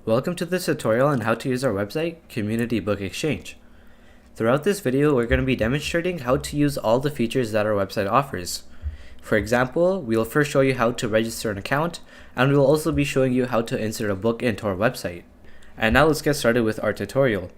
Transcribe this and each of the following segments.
Welcome to this tutorial on how to use our website, Community Book Exchange. Throughout this video, we're going to be demonstrating how to use all the features that our website offers. For example, we will first show you how to register an account, and we will also be showing you how to insert a book into our website. And now let's get started with our tutorial.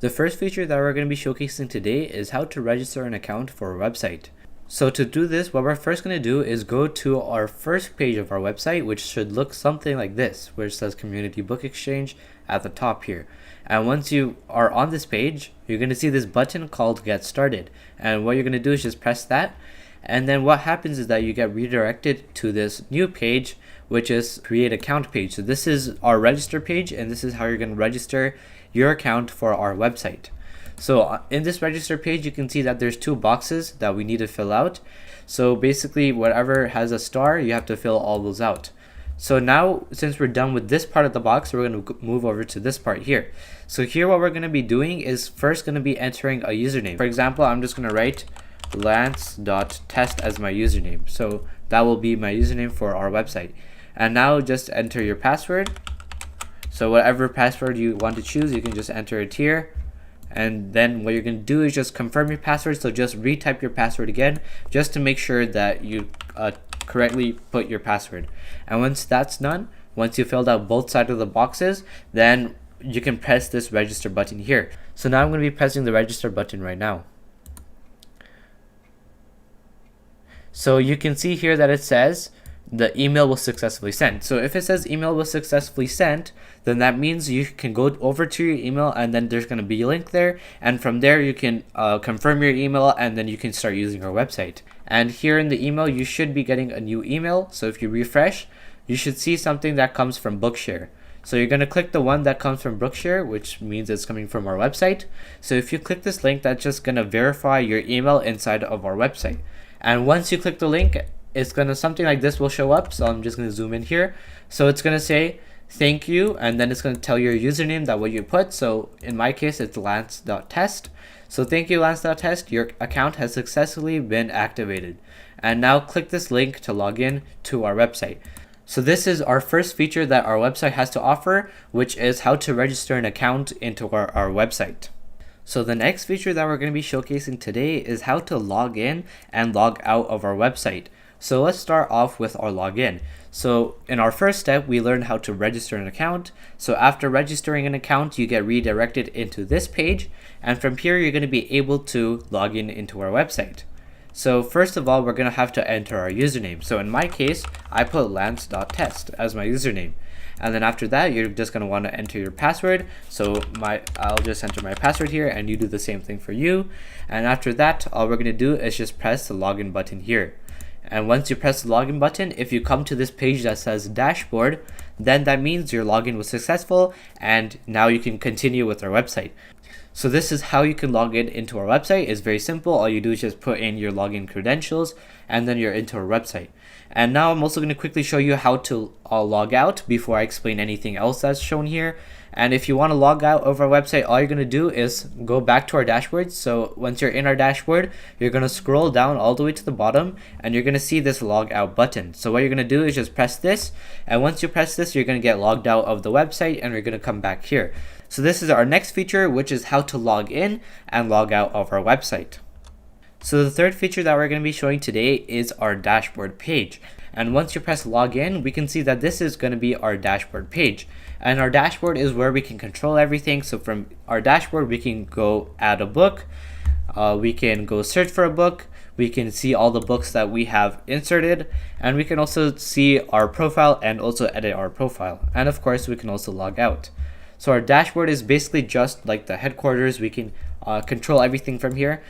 The first feature that we're going to be showcasing today is how to register an account for our website. So to do this, what we're first going to do is go to our first page of our website, which should look something like this, where it says Community Book Exchange at the top here. And once you are on this page, you're going to see this button called Get Started. And what you're going to do is just press that. And then what happens is that you get redirected to this new page, which is Create Account page. So this is our register page, and this is how you're going to register your account for our website. So in this register page, you can see that there's two boxes that we need to fill out. So basically, whatever has a star, you have to fill all those out. So now, since we're done with this part of the box, we're going to move over to this part here. So here, what we're going to be doing is first going to be entering a username. For example, I'm just going to write lance.test as my username. So that will be my username for our website. And now just enter your password. So whatever password you want to choose, you can just enter it here. And then what you're going to do is just confirm your password. So just retype your password again, just to make sure that you correctly put your password. And once that's done, once you filled out both sides of the boxes, then you can press this register button here. So now I'm going to be pressing the register button right now. So you can see here that it says the email was successfully sent. So if it says email was successfully sent, then that means you can go over to your email, and then there's going to be a link there, and from there you can confirm your email, and then you can start using our website. And here in the email, you should be getting a new email. So if you refresh, you should see something that comes from Bookshare. So you're going to click the one that comes from Bookshare, which means it's coming from our website. So if you click this link, that's just going to verify your email inside of our website. And once you click the link, it's going to, something like this will show up. So I'm just going to zoom in here. So it's going to say thank you, and then it's going to tell your username that what you put. So in my case, it's lance.test. So thank you, lance.test. Your account has successfully been activated. And now click this link to log in to our website. So this is our first feature that our website has to offer, which is how to register an account into our website. So the next feature that we're going to be showcasing today is how to log in and log out of our website. So let's start off with our login. So in our first step, we learned how to register an account. So after registering an account, you get redirected into this page. And from here, you're going to be able to log in into our website. So first of all, we're going to have to enter our username. So in my case, I put lance.test as my username. And then after that, you're just going to want to enter your password. So I'll just enter my password here, and you do the same thing for you. And after that, all we're going to do is just press the login button here. And once you press the login button, if you come to this page that says dashboard, then that means your login was successful, and now you can continue with our website. So this is how you can log in into our website. It's very simple. All you do is just put in your login credentials, and then you're into our website. And now I'm also going to quickly show you how to log out before I explain anything else that's shown here. And if you want to log out of our website, all you're going to do is go back to our dashboard. So once you're in our dashboard, you're going to scroll down all the way to the bottom, and you're going to see this log out button. So what you're going to do is just press this. And once you press this, you're going to get logged out of the website, and you're going to come back here. So this is our next feature, which is how to log in and log out of our website. So the third feature that we're going to be showing today is our dashboard page. And once you press login, we can see that this is going to be our dashboard page. And our dashboard is where we can control everything. So from our dashboard, we can go add a book. We can go search for a book. We can see all the books that we have inserted. And we can also see our profile and also edit our profile. And of course, we can also log out. So our dashboard is basically just like the headquarters. We can control everything from here.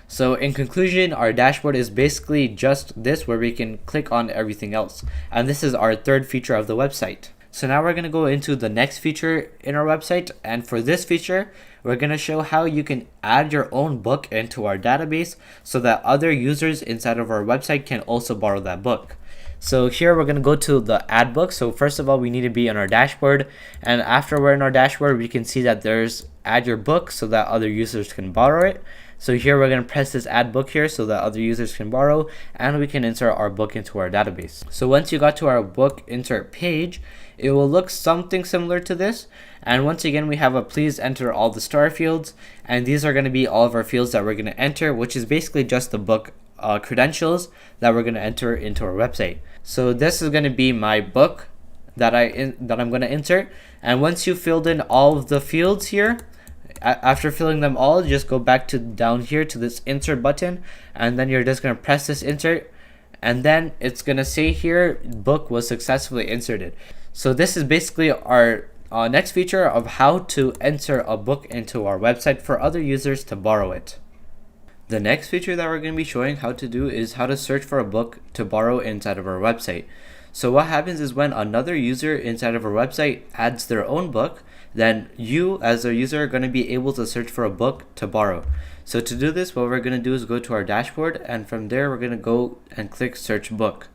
So in conclusion, our dashboard is basically just this, where we can click on everything else. And this is our third feature of the website. So now we're going to go into the next feature in our website. And for this feature, we're going to show how you can add your own book into our database so that other users inside of our website can also borrow that book. So here we're going to go to the add book. So first of all, we need to be on our dashboard. And after we're in our dashboard, we can see that there's add your book so that other users can borrow it. So here we're going to press this add book here so that other users can borrow, and we can insert our book into our database. So once you got to our book insert page, it will look something similar to this. And once again, we have a please enter all the star fields, and these are going to be all of our fields that we're going to enter, which is basically just the book credentials that we're going to enter into our website. So this is going to be my book that I'm going to insert. And once you filled in all of the fields here, after filling them all, just go back to down here to this insert button, and then you're just going to press this insert, and then it's going to say here book was successfully inserted. So this is basically our next feature of how to enter a book into our website for other users to borrow it. The next feature that we're going to be showing how to do is how to search for a book to borrow inside of our website. So what happens is when another user inside of our website adds their own book, then you as a user are going to be able to search for a book to borrow. So to do this, what we're going to do is go to our dashboard, and from there we're going to go and click search book.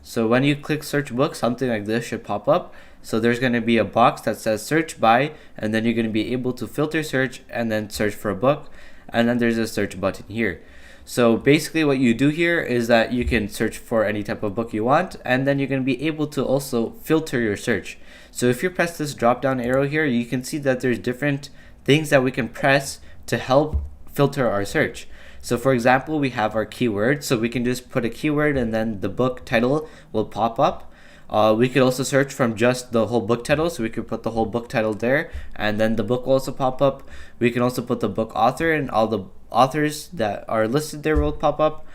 So when you click search book, something like this should pop up. So there's going to be a box that says search by, and then you're going to be able to filter search and then search for a book, and then there's a search button here. So basically what you do here is that you can search for any type of book you want, and then you're going to be able to also filter your search. So if you press this drop down arrow here, you can see that there's different things that we can press to help filter our search. So for example, we have our keyword, so we can just put a keyword and then the book title will pop up. We could also search from just the whole book title, so we could put the whole book title there, and then the book will also pop up. We can also put the book author, and all the authors that are listed there will pop up.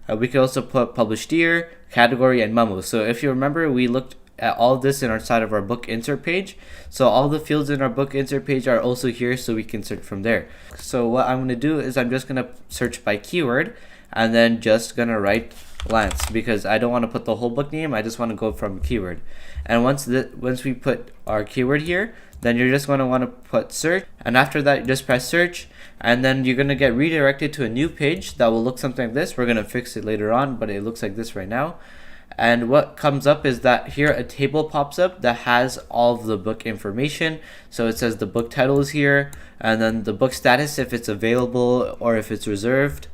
We could also put published year, category, and memo. So if you remember, we looked at all this in our side of our book insert page. So all the fields in our book insert page are also here, so we can search from there. So what I'm going to do is I'm just going to search by keyword, and then just going to write Lance, because I don't want to put the whole book name. I just want to go from keyword. And once we put our keyword here, then you're just going to want to put search, and after that just press search, and then you're going to get redirected to a new page that will look something like this. We're going to fix it later on, but it looks like this right now. And what comes up is that here a table pops up that has all of the book information. So it says the book title is here, and then the book status, if it's available or if it's reserved,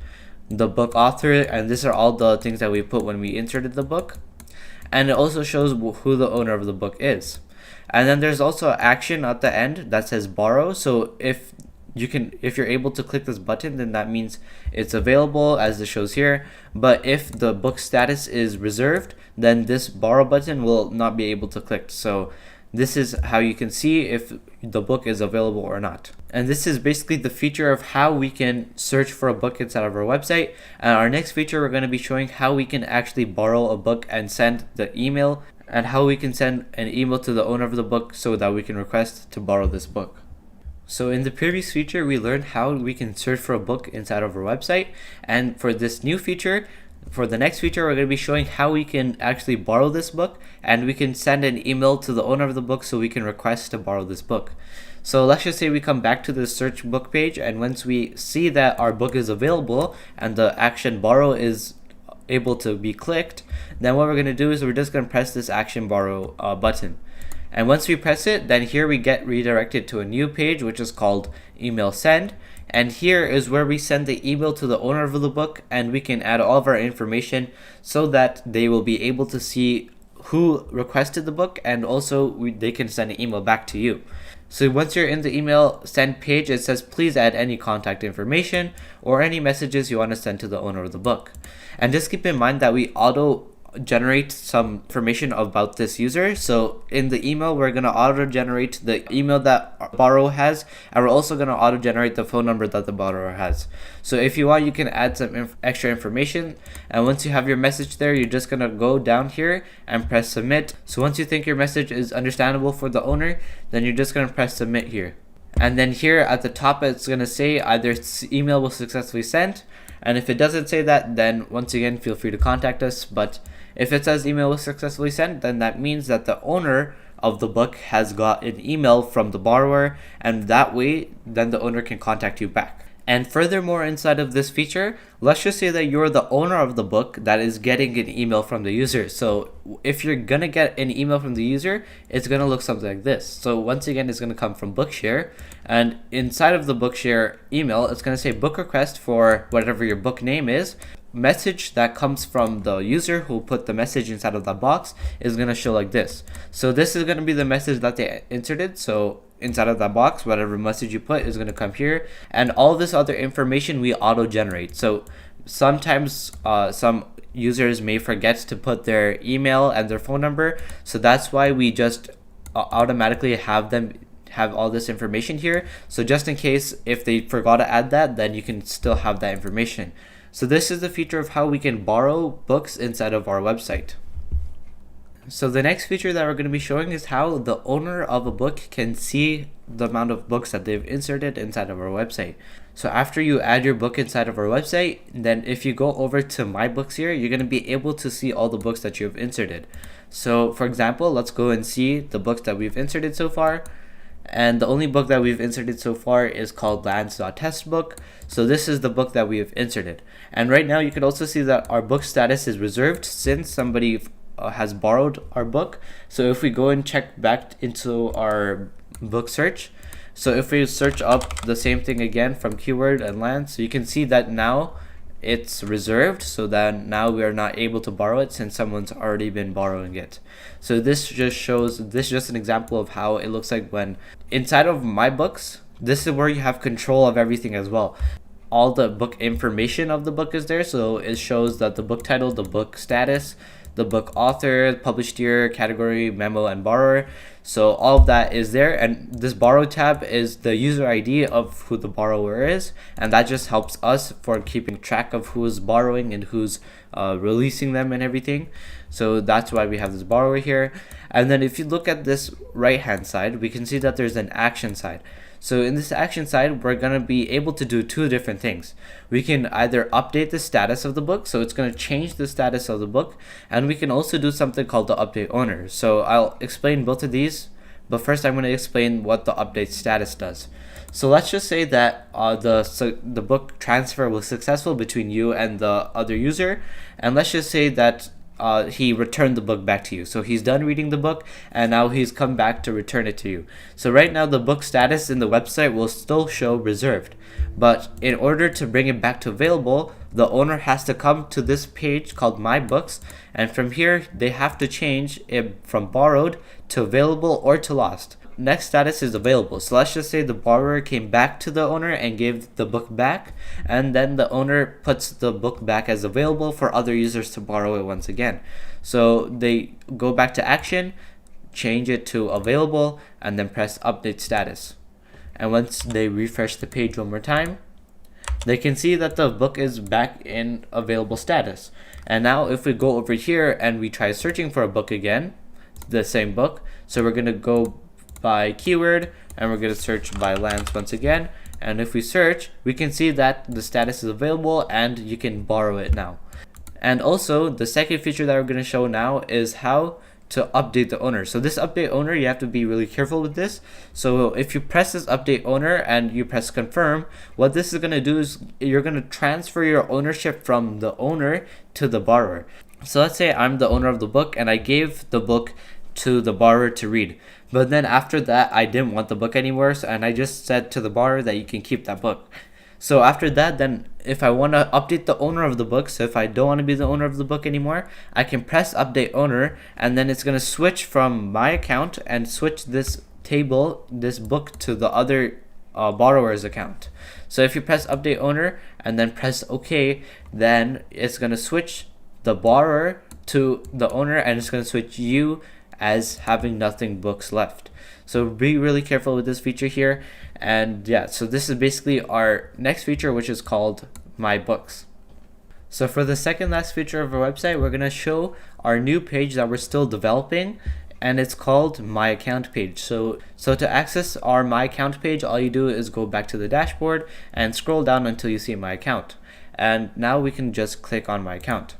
the book author, and these are all the things that we put when we inserted the book. And it also shows who the owner of the book is. And then there's also an action at the end that says borrow. So if you're able to click this button, then that means it's available, as it shows here. But if the book status is reserved, then this borrow button will not be able to click. So this is how you can see if the book is available or not. And this is basically the feature of how we can search for a book inside of our website. And our next feature, we're going to be showing how we can actually borrow a book and send the email, and how we can send an email to the owner of the book so that we can request to borrow this book. So in the previous feature, we learned how we can search for a book inside of our website. And for this new feature, for the next feature, we're going to be showing how we can actually borrow this book, and we can send an email to the owner of the book so we can request to borrow this book. So let's just say we come back to the search book page, and once we see that our book is available and the action borrow is able to be clicked, then what we're going to do is we're just going to press this action borrow button. And once we press it, then here we get redirected to a new page, which is called email send. And here is where we send the email to the owner of the book, and we can add all of our information so that they will be able to see who requested the book, and also they can send an email back to you. So once you're in the email send page, it says please add any contact information or any messages you want to send to the owner of the book. And just keep in mind that we auto generate some information about this user. So in the email, we're going to auto generate the email that our borrower has, and we're also going to auto generate the phone number that the borrower has. So if you want, you can add some extra information, and once you have your message there, you're just going to go down here and press submit. So once you think your message is understandable for the owner, then you're just going to press submit here. And then here at the top, it's going to say either email was successfully sent, and if it doesn't say that, then once again, feel free to contact us. But if it says email was successfully sent, then that means that the owner of the book has got an email from the borrower, and that way then the owner can contact you back. And furthermore, inside of this feature, let's just say that you're the owner of the book that is getting an email from the user. So if you're going to get an email from the user, it's going to look something like this. So once again, it's going to come from Bookshare. And inside of the Bookshare email, it's going to say book request for whatever your book name is. Message that comes from the user who put the message inside of that box is going to show like this. So this is going to be the message that they inserted. So inside of that box, whatever message you put is going to come here, and all this other information we auto generate. So sometimes some users may forget to put their email and their phone number, so that's why we just automatically have them have all this information here. So just in case if they forgot to add that, then you can still have that information. So this is the feature of how we can borrow books inside of our website. So the next feature that we're going to be showing is how the owner of a book can see the amount of books that they've inserted inside of our website. So after you add your book inside of our website, then if you go over to My Books here, you're going to be able to see all the books that you've inserted. So for example, let's go and see the books that we've inserted so far. And the only book that we've inserted so far is called Lands.Testbook. So this is the book that we have inserted. And right now you can also see that our book status is reserved since somebody has borrowed our book. So if we go and check back into our book search, so if we search up the same thing again from keyword and land, so you can see that now it's reserved, so that now we are not able to borrow it since someone's already been borrowing it. So this is just an example of how it looks like when inside of My Books, this is where you have control of everything as well. All the book information of the book is there, so it shows that the book title, the book status, the book author, published year, category, memo, and borrower. So all of that is there, and this borrow tab is the user ID of who the borrower is, and that just helps us for keeping track of who's borrowing and who's releasing them and everything. So that's why we have this borrower here. And then if you look at this right hand side, we can see that there's an action side. So in this action side, we're going to be able to do two different things. We can either update the status of the book, so it's going to change the status of the book, and we can also do something called the update owner. So I'll explain both of these, but first I'm going to explain what the update status does. So let's just say that the book transfer was successful between you and the other user, and let's just say that he returned the book back to you. So he's done reading the book and now he's come back to return it to you. So right now the book status in the website will still show reserved, but in order to bring it back to available, the owner has to come to this page called My Books, and from here they have to change it from borrowed to available or to lost. Next status is available. So let's just say the borrower came back to the owner and gave the book back, and then the owner puts the book back as available for other users to borrow it once again. So they go back to action, change it to available, and then press update status. And once they refresh the page one more time, they can see that the book is back in available status. And now if we go over here and we try searching for a book again, the same book, so we're going to go by keyword and we're going to search by lands once again, and if we search, we can see that the status is available and you can borrow it now. And also the second feature that we're going to show now is how to update the owner. So this update owner, you have to be really careful with this. So if you press this update owner and you press confirm, what this is going to do is you're going to transfer your ownership from the owner to the borrower. So let's say I'm the owner of the book and I gave the book to the borrower to read, but then after that I didn't want the book anymore, and I just said to the borrower that you can keep that book. So after that, then if I want to update the owner of the book, so if I don't want to be the owner of the book anymore, I can press update owner, and then it's going to switch from my account and switch this table, this book, to the other borrower's account. So if you press update owner and then press OK, then it's going to switch the borrower to the owner, and it's going to switch you as having nothing books left. So be really careful with this feature here. And yeah, so this is basically our next feature, which is called My Books. So for the second last feature of our website, we're going to show our new page that we're still developing, and it's called My Account page. So to access our My Account page, all you do is go back to the dashboard and scroll down until you see My Account. And now we can just click on My Account.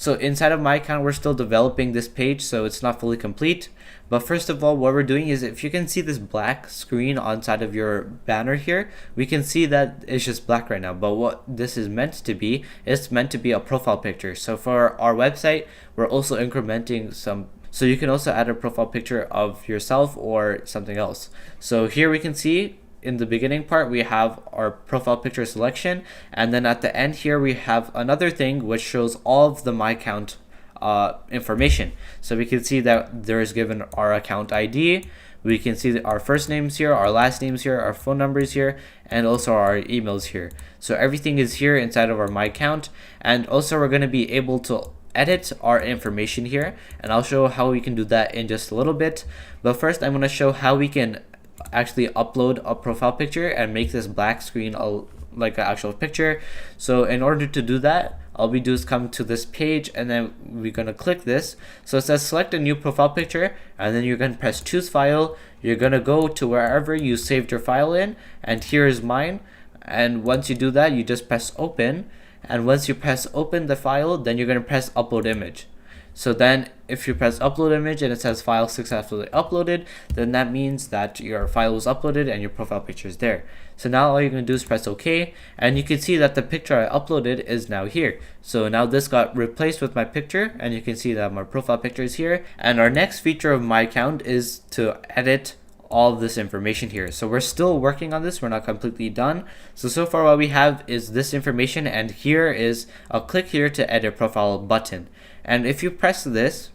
So inside of my account, we're still developing this page, so it's not fully complete. But first of all, what we're doing is, if you can see this black screen on side of your banner here, we can see that it's just black right now. But what this is meant to be, it's meant to be a profile picture. So for our website, we're also incrementing some, so you can also add a profile picture of yourself or something else. So here we can see in the beginning part, we have our profile picture selection, and then at the end here we have another thing which shows all of the my account information. So we can see that there is given our account ID, we can see that our first names here, our last names here, our phone numbers here, and also our emails here. So everything is here inside of our my account, and also we're going to be able to edit our information here, and I'll show how we can do that in just a little bit. But first I'm going to show how we can actually upload a profile picture and make this black screen like an actual picture. So in order to do that, all we do is come to this page, and then we're going to click this. So it says select a new profile picture, and then you're going to press choose file. You're going to go to wherever you saved your file in, and here is mine. And once you do that, you just press open, and once you press open the file, then you're going to press upload image. So then if you press upload image and it says file successfully uploaded, then that means that your file was uploaded and your profile picture is there. So now all you're going to do is press OK, and you can see that the picture I uploaded is now here. So now this got replaced with my picture, and you can see that my profile picture is here. And our next feature of my account is to edit all of this information here. So we're still working on this, we're not completely done. So far what we have is this information, and here is a click here to edit profile button. And if you press this,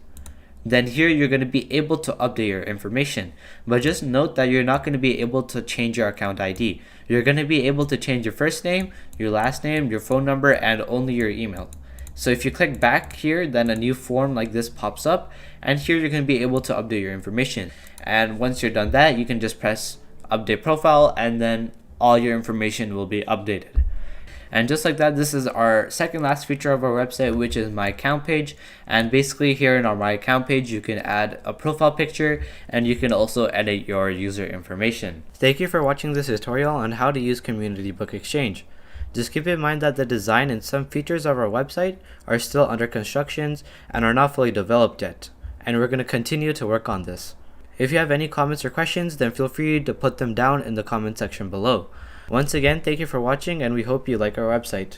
then here you're going to be able to update your information. But just note that you're not going to be able to change your account ID. You're going to be able to change your first name, your last name, your phone number, and only your email. So if you click back here, then a new form like this pops up, and here you're going to be able to update your information. And once you're done that, you can just press update profile, and then all your information will be updated. And just like that, this is our second last feature of our website, which is my account page. And basically here in our my account page, you can add a profile picture, and you can also edit your user information. Thank you for watching this tutorial on how to use Community Book Exchange. Just keep in mind that the design and some features of our website are still under construction and are not fully developed yet, and we're going to continue to work on this. If you have any comments or questions, then feel free to put them down in the comment section below. Once again, thank you for watching, and we hope you like our website.